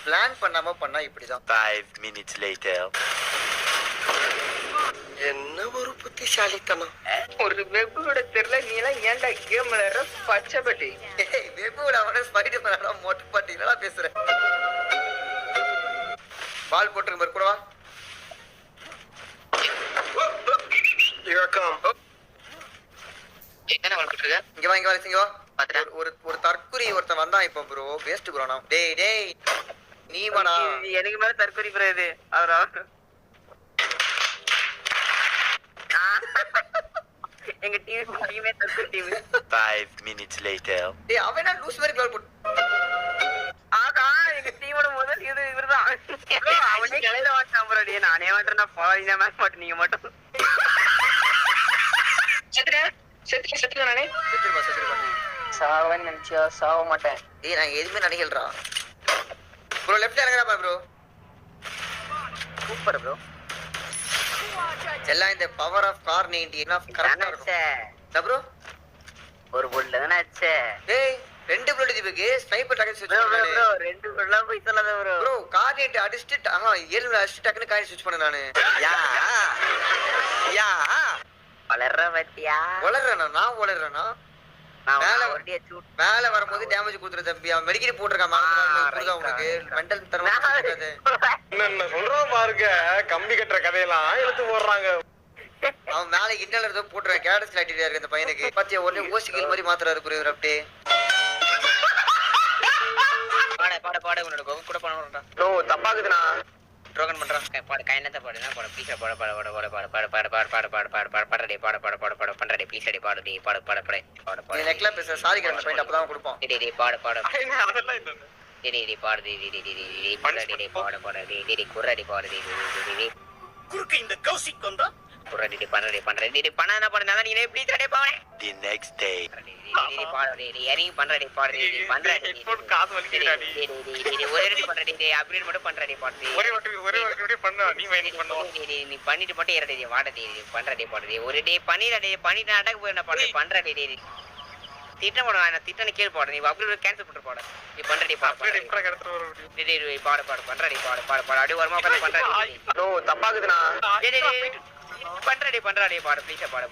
Plan பண்ணாம பண்ணா இப்படிதான். 5 minutes later. என்ன ஒரு புத்திசாலித்தனம். ஒரு வெப்போட தெரியல நீ எல்லாம் ஏன்டா கேம் விளையாடுற பச்சைப்பட்டி? வெப்போட அவன ஸ்பைடர் மேனா மொட்டை பாட்டி என்னடா பேசுற? பால் போட்டுங்க பாரு கூட வா. Here I come. என்ன பால் போட்டுருக்க? இங்க வா இங்க வா இங்க வா. பாத்துறேன். ஒரு தற்குறி ஒருத்தன் வந்தான் இப்போ ப்ரோ. வேஸ்ட் ப்ரோ நான். டேய் நீ வாடா. எனக்கு மேல தற்கொலை ப்ரோ இது. அவரா எங்க டீமே தற்கொலை டீம். 5 minutes later. டேய் அவன் என்ன லூஸ் மாதிரி கோல் போட்டு. ஆகா எங்க டீமோட முதல் இது இவர்தான். அவனே கிளையில வாட்டான் ப்ரோ. டேய் நானே வாட்டறேன் ஃபாலோயிங் மேட்ச் மட்டும் நீங்க மட்டும். செத்துறேன் நானே. செத்துருப்பா. சாவன்னு நினைச்சியா சாவ மாட்டேன். டேய் நான் எதுவுமே நினைக்கலடா. ப்ரோ லெஃப்ட்ல இறங்குறா பாரு ப்ரோ. Super bro. எல்லாம் இந்த பவர் ஆஃப் கார் 90 என்ன கரெக்ட்டா இருக்கும். ப்ரோ ஒரு புல்ல தான ஆச்சு. டேய் ரெண்டு புல்லட் தீபக்கு ஸ்னைப்பர் டார்கெட் ஸ்விட்ச் ப்ரோ பண்ணு. ப்ரோ ரெண்டு புல்லா போய் சொல்லாத ப்ரோ. ப்ரோ கார் 90 அடிச்சிட்டு ஏழு அடிச்சிட்டு டக்குனு கார் ஸ்விட்ச் பண்ண நானு. யா வளர்ற பத்தியா? வளர்றேனா நான் வளர்றேனா? மேல ஒட்டிய சூட் மேல வரும்போது டேமேஜ் கொடுத்துற தம்பி. அவன் மெடிக்கல் போட்டுருக்கான். மாறுதா உனக்கு மெண்டல் தர மாட்டேங்குது. என்ன சொல்றோம் பாருங்க, கம்பி கட்டுற கதையெல்லாம் இழுத்து போடுறாங்க. அவன் மேல இன்னல் ஏதோ போட்டுறான். கேடஸ் லைட்டியா இருக்கு அந்த பையனுக்கு. பாத்தியா ஒண்ணே ஓசிக்கல் மாதிரி மாத்துறாரு புரியுது அப்படியே. பாட உன்னோட கூட பண்ணணும்டா. நோ தப்பாக்குதுண்ணா. ட்ரோகன் பண்றான். பாட கைனத்த பாடுனா பாட ப்ளீஸ் பாட பாடடே பண்றடே ப்ளீஸ் அடி பாடடே பாட நீ நெக்ல பேச சாரி கிரண்ட் பாயிண்ட் அப்பதான் கொடுப்போம். டேய் பாட அதெல்லாம் இல்ல. டேய் பாடு டேய் பாட டேய் குறடி பாடு டேய் குறுக்கு இந்த கௌசிக் வந்தா குறடி பண்றடே டேய் பண்ணா பண்ணா நீ ப்ளீஸ் அடி பாடு. the next day. டேய் பாடு டேய் எறங்கி பண்றடே பாடு டேய் பண்றடே ஹெட்போன் காது வலிக்குதுடா நீ. டேய் ஒரே ரெடி பண்றடே டேய் அப்கிரேட் மட்டும் பண்றடே பாடு. ஒரே ஒரு பண்ணு நீ வெயிட் பண்ணுவா. நீ பண்ணிட்டு மட்டும் ஏறடே வாடா டேய் பண்றடே பாடு டேய் ஒரு டேய் பண்ணிட்டு அட்டாக் போய் என்ன பண்றடே டேய் திட்டம் போட நான் திட்டனை கேள் போட நீ அப்கிரேட் கேன்சல் பண்ணிட்டு போட நீ பண்றடே பாடு அப்படியே இப்பற கடத்துற ஒரு டேய் பாடு பண்றடே பாடு அடி வரமா பண்றடே. நோ தப்பாக்குதுண்ணா. டேய் பண்றடே பாடு ப்ளீஸ் பாடு